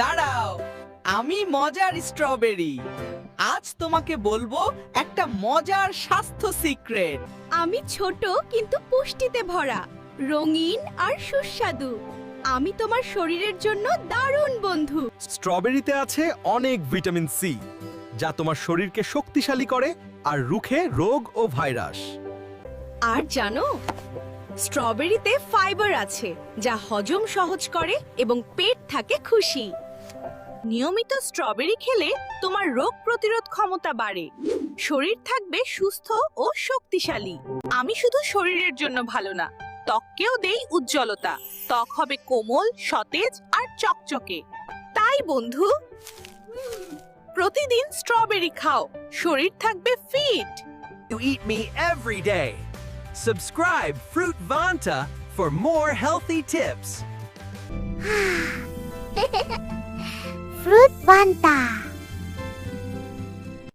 দাঁড়াও, আমি মজার স্ট্রবেরি। আজ তোমাকে বলবো একটা মজার স্বাস্থ্য সিক্রেট। আমি ছোট কিন্তু পুষ্টিতে ভরা, রঙিন আর সুস্বাদু। আমি তোমার শরীরের জন্য দারুণ বন্ধু। স্ট্রবেরিতে আছে অনেক ভিটামিন সি, যা তোমার শরীরকে শক্তিশালী করে আর রুখে রোগ ও ভাইরাস। আর জানো, স্ট্রবেরিতে ফাইবার আছে যা হজম সহজ করে এবং পেট থাকে খুশি। নিয়মিত স্ট্রবেরি খেলে তোমার রোগ প্রতিরোধ ক্ষমতা বাড়ে, শরীর থাকবে সুস্থ ও শক্তিশালী। আমি শুধু শরীরের জন্য ভালো না, ত্বককেও দেই উজ্জ্বলতা। ত্বক হবে কোমল, সতেজ আর চকচকে। তাই বন্ধু, প্রতিদিন স্ট্রবেরি খাও, শরীর থাকবে fit. You eat me every day. Subscribe Fruit Vanta for more healthy tips. Fruit Vanta.